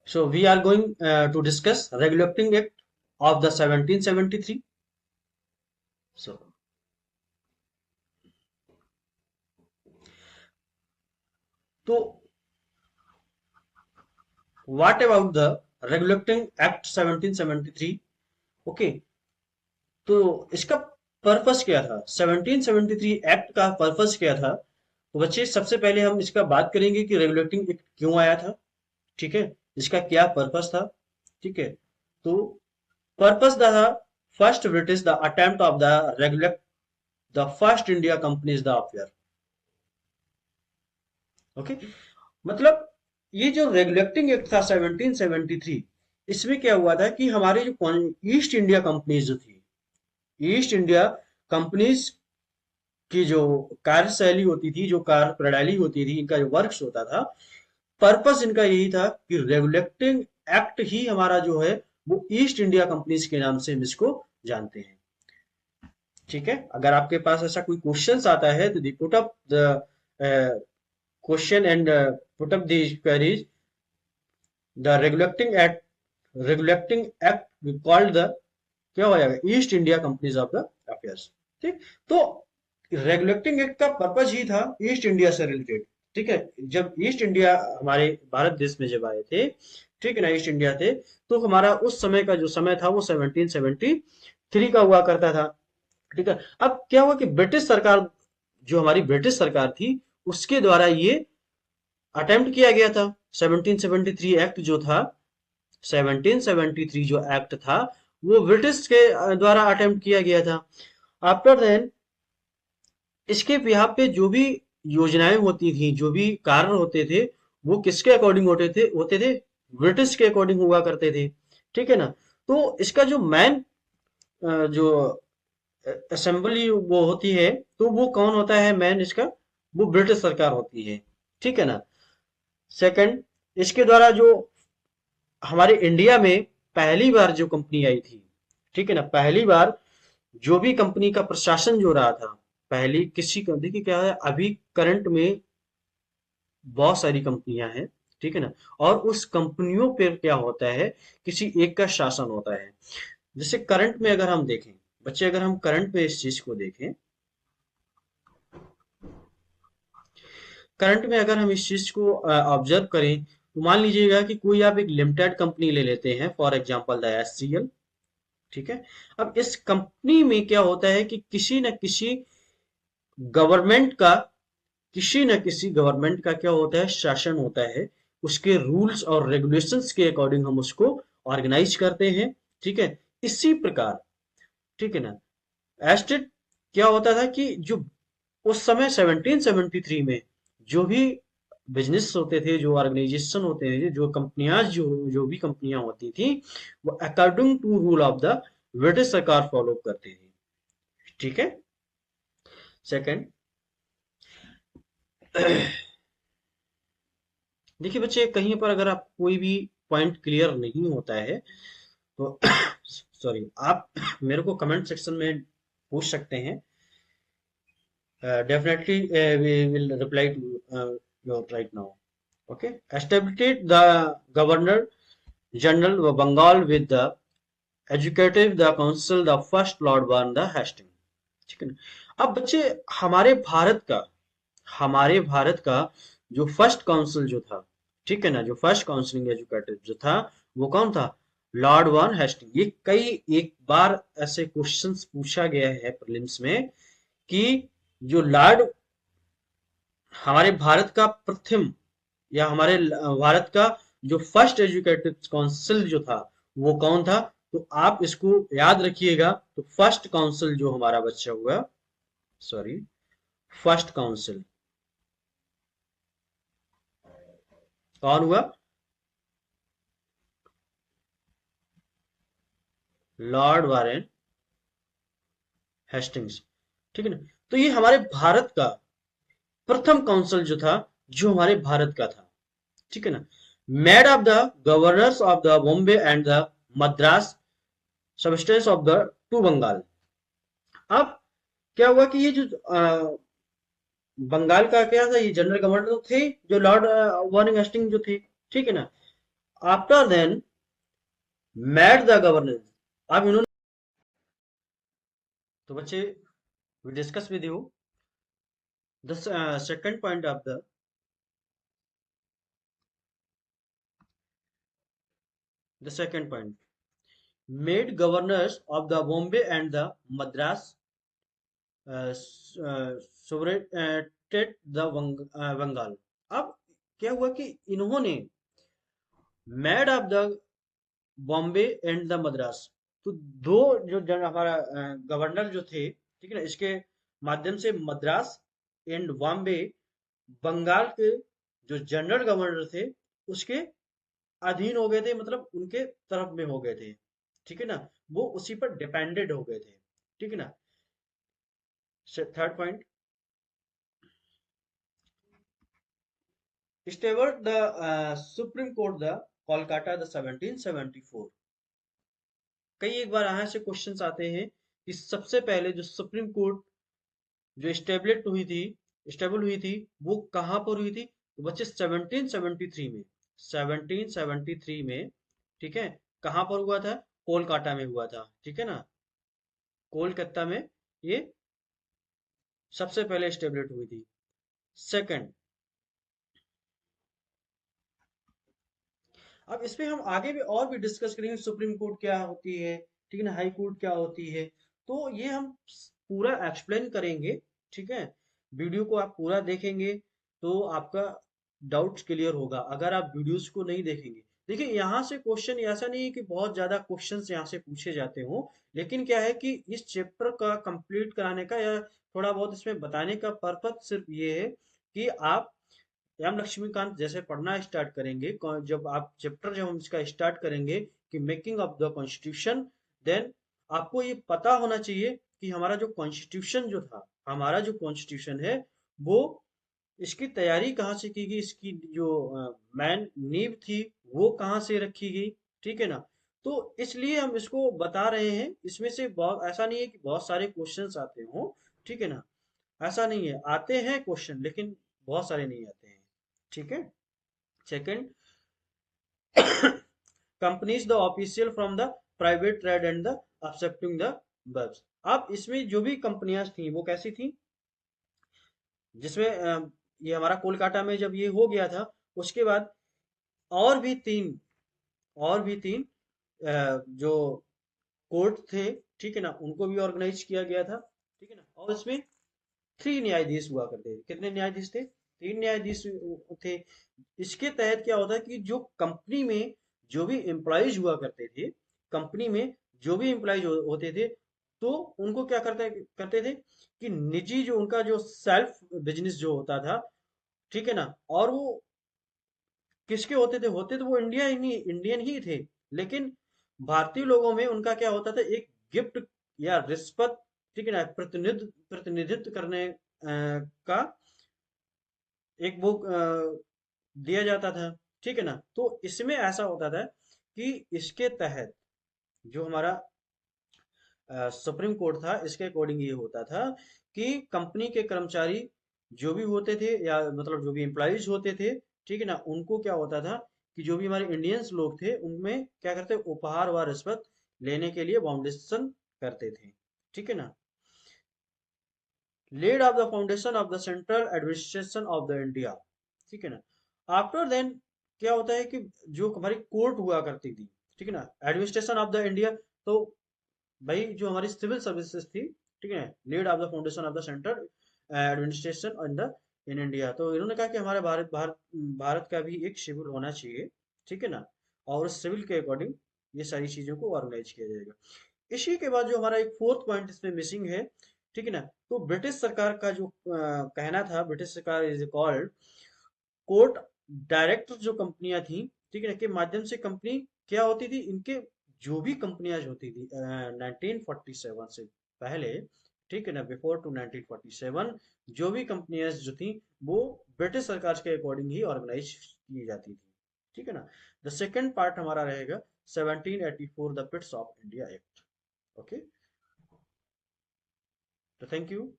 So we are going to discuss Regulating Act of the 1773. So what about the Regulating Act 1773? Okay, तो इसका purpose क्या था? 1773 act का purpose क्या था? तो बच्चे सबसे पहले हम इसका बात करेंगे कि रेगुलेटिंग एक्ट क्यों आया था। ठीक है, इसका क्या पर्पस था। ठीक है, तो पर्पस था first British the attempt of the regulate the first India companies the affair. Okay, मतलब ये जो रेगुलेटिंग एक्ट था 1773, इसमें क्या हुआ था कि हमारी जो ईस्ट इंडिया कंपनीज जो थी, ईस्ट इंडिया कंपनीज की जो कार्यशैली होती थी, जो कार्य प्रणाली होती थी, इनका जो वर्क्स होता था, पर्पस इनका यही था कि रेगुलेटिंग एक्ट ही हमारा जो है वो ईस्ट इंडिया कंपनीज के नाम से हम इसको जानते हैं। ठीक है, अगर आपके पास ऐसा कोई क्वेश्चंस आता है तो put up the question and put up the queries. The regulating act called the, क्या हो जाएगा, east India companies of the affairs. ठीक, तो रेगुलेटिंग एक्ट का पर्पज ही था ईस्ट इंडिया से रिलेटेड। ठीक है, जब ईस्ट इंडिया हमारे भारत देश में जब आए थे, ठीक है ना, ईस्ट इंडिया थे, तो हमारा उस समय का जो समय था वो 1773 का हुआ करता था। ठीक है, अब क्या हुआ कि ब्रिटिश सरकार, जो हमारी ब्रिटिश सरकार थी, उसके द्वारा ये अटेम्प्ट किया गया था। 1773 एक्ट जो था, 1773 जो एक्ट था, वो ब्रिटिश के द्वारा अटेम्प्ट किया गया था। आफ्टर देन इसके यहाँ पे जो भी योजनाएं होती थी, जो भी कार्य होते थे, वो किसके अकॉर्डिंग होते थे, ब्रिटिश के अकॉर्डिंग हुआ करते थे। ठीक है ना, तो इसका जो मेन जो असेंबली वो होती है, तो वो कौन होता है मेन इसका, वो ब्रिटिश सरकार होती है। ठीक है ना। सेकंड, इसके द्वारा जो हमारे इंडिया में पहली बार जो कंपनी आई थी, ठीक है ना, पहली बार जो भी कंपनी का प्रशासन जो रहा था, पहली किसी का, देखिए क्या है, अभी करंट में बहुत सारी कंपनियां हैं, ठीक है ना, और उस कंपनियों पर क्या होता है, किसी एक का शासन होता है। जैसे करंट में अगर हम देखें, बच्चे अगर हम करंट में इस चीज को देखें, करंट में अगर हम इस चीज को ऑब्जर्व करें, तो मान लीजिएगा कि कोई आप एक लिमिटेड कंपनी ले लेते हैं, फॉर एग्जांपल द एचसीएल। ठीक है, अब इस कंपनी में क्या होता है कि किसी न किसी गवर्नमेंट का, किसी न किसी गवर्नमेंट का क्या होता है, शासन होता है। उसके रूल्स और रेगुलेशंस के अकॉर्डिंग हम उसको ऑर्गेनाइज करते हैं। ठीक है, इसी प्रकार, ठीक है ना, एस्टेट क्या होता था कि जो उस समय 1773 में जो भी बिजनेस होते थे, जो ऑर्गेनाइजेशन होते थे, जो कंपनियां, जो भी कंपनियां होती थी, वो according to rule of the British सरकार फॉलो करती थी। ठीक है। सेकंड, देखिए बच्चे, कहीं पर अगर आप कोई भी पॉइंट क्लियर नहीं होता है तो सॉरी, आप मेरे को कमेंट सेक्शन में पूछ सकते हैं। Definitely we will reply to you right now. Okay, established the governor general of Bengal with the executive the council the first lord one the Hastings। ठीक है ना। अब बच्चे, हमारे भारत का हमारे भारत का जो फर्स्ट काउंसिल जो था, ठीक है ना, जो फर्स्ट काउंसिलिंग एजुकेटिव जो था, वो कौन था, लॉर्ड वन हेस्टिंग। ये कई एक बार ऐसे क्वेश्चंस पूछा गया है प्रीलिम्स में कि जो लॉर्ड, हमारे भारत का प्रथम, या हमारे भारत का जो फर्स्ट एजुकेटिव काउंसिल जो था, वो कौन था। तो आप इसको याद रखिएगा। तो फर्स्ट काउंसिल जो हमारा बच्चा हुआ, सॉरी, फर्स्ट काउंसिल कौन हुआ, लॉर्ड वारेन हेस्टिंग्स। ठीक है ना, तो ये हमारे भारत का प्रथम काउंसिल जो था, जो हमारे भारत का था। ठीक है ना, made of the governors of the Bombay and the Madras substance of the to Bengal. अब क्या हुआ कि ये जो बंगाल का क्या था, ये जनरल गवर्नर तो थे, जो लॉर्ड वार्निंग हेस्टिंग जो थे। ठीक है ना, after then made the governance. अब इन्होंने, तो बच्चे we discuss with you the second point of the second point, made governors of the Bombay and the Madras sovereignty the Bengal. अब क्या हुआ कि इन्होंने made of the Bombay and the Madras, तो दो जो हमारा गवर्नर जो थे, ठीक है ना, इसके माध्यम से मद्रास एंड बॉम्बे, बंगाल के जो जनरल गवर्नर थे उसके अधीन हो गए थे, मतलब उनके तरफ में हो गए थे, ठीक है ना, वो उसी पर डिपेंडेड हो गए थे, ठीक है ना। Third point, established the Supreme Court the Kolkata the 1774। कई एक बार यहाँ से क्वेश्चंस आते हैं कि सबसे पहले जो सुप्रीम कोर्ट जो स्टेबल हुई थी वो कहाँ पर हुई थी, तो बच्चे 1773 में, 1773 में, ठीक है, कहाँ पर हुआ था, कोलकाता में हुआ था, ठीक है ना, कोलकाता में ये सबसे पहले स्टेबलिश हुई थी। सेकंड, अब इसमें हम आगे भी और भी डिस्कस करेंगे, सुप्रीम कोर्ट क्या होती है, ठीक है ना, हाई कोर्ट क्या होती है, तो ये हम पूरा एक्सप्लेन करेंगे, ठीक है। वीडियो को आप पूरा देखेंगे तो आपका डाउट्स क्लियर होगा। अगर आप वीडियोस को नहीं देखेंगे, देखिए यहाँ से क्वेश्चन ऐसा नहीं है कि बहुत ज्यादा क्वेश्चंस यहाँ से पूछे जाते हो, लेकिन क्या है कि इस चैप्टर का कंप्लीट कराने का या थोड़ा बहुत इसमें बताने का पर्पज सिर्फ ये है कि आप एम लक्ष्मीकांत जैसे पढ़ना स्टार्ट करेंगे, जब हम इसका स्टार्ट करेंगे कि making of the constitution, then आपको ये पता होना चाहिए कि हमारा जो कॉन्स्टिट्यूशन जो था, हमारा जो कॉन्स्टिट्यूशन है वो, इसकी तैयारी कहाँ से की गई, इसकी जो मैन नींव थी वो कहाँ से रखी गई, ठीक है ना। तो इसलिए हम इसको बता रहे हैं, इसमें से बहुत ऐसा नहीं है कि बहुत सारे क्वेश्चंस आते हो, ठीक है ना, ऐसा नहीं है, आते हैं क्वेश्चन लेकिन बहुत सारे नहीं आते हैं, ठीक है। Second, companies the official from the private trade and the excepting the bribes. अब इसमें जो भी कंपनियां थी वो कैसी थी, जिसमें ये हमारा कोलकाता में जब ये हो गया था, उसके बाद और भी तीन और भी तीन जो कोर्ट थे, ठीक है ना, उनको भी ऑर्गेनाइज किया गया था, ठीक है ना, और इसमें 3 न्यायाधीश हुआ करते थे। कितने न्यायाधीश थे, 3 न्यायाधीश थे। इसके तहत क्या होता है कि जो कंपनी में जो भी एम्प्लॉयज हुआ करते थे, कंपनी में जो भी एम्प्लॉयज होते थे, तो उनको क्या करते थे कि निजी जो उनका जो सेल्फ बिजनेस जो होता था, ठीक है ना, और वो किसके होते थे वो इंडियन ही थे, लेकिन भारतीय लोगों में उनका क्या होता था, एक गिफ्ट या रिश्वत, ठीक है ना, प्रतिनिधित्व करने का एक वो दिया जाता था, ठीक है ना। तो इसमें ऐसा होता था कि इसके तहत जो हमारा सुप्रीम कोर्ट था, इसके अकॉर्डिंग ये होता था कि कंपनी के कर्मचारी जो भी होते थे या मतलब जो भी एम्प्लॉयज होते थे, ठीक है ना, उनको क्या होता था कि जो भी हमारे इंडियंस लोग थे उनमें क्या करते, उपहार व रिश्वत लेने के लिए फाउंडेशन करते थे, ठीक है ना। Laid off the foundation of the central administration of the India, ठीक है ना। आफ्टर देन क्या होता है कि जो हमारी कोर्ट हुआ करती थी, ठीक है ना, एडमिनिस्ट्रेशन ऑफ द इंडिया, तो भाई जो हमारी सिविल सर्विसेज थी, ठीक है, lead of the foundation of the central administration in the in India, तो इन्होंने कहा कि हमारे भारत का भी एक सिविल होना चाहिए, ठीक है ना, और उस सिविल के अकॉर्डिंग ये सारी चीजों को ऑर्गेनाइज किया जाएगा। इसी के बाद जो हमारा एक फोर्थ पॉइंट इसमें मिसिंग है, ठीक है ना, तो ब्रिटिश सरकार का जो कहना था, ब्रिटिश सरकार इज कॉल्ड कोर्ट डायरेक्ट जो कंपनियां थी, ठीक है ना, के माध्यम से कंपनी क्या होती थी, इनके जो भी कंपनियां होती थी 1947 से पहले, ठीक है ना, बिफोर टू 1947, जो भी कंपनियां जो थी वो ब्रिटिश सरकार के अकॉर्डिंग ही ऑर्गेनाइज की जाती थी, ठीक है ना। द सेकंड पार्ट हमारा रहेगा 1784 द पिट्स ऑफ इंडिया एक्ट। ओके, तो थैंक यू।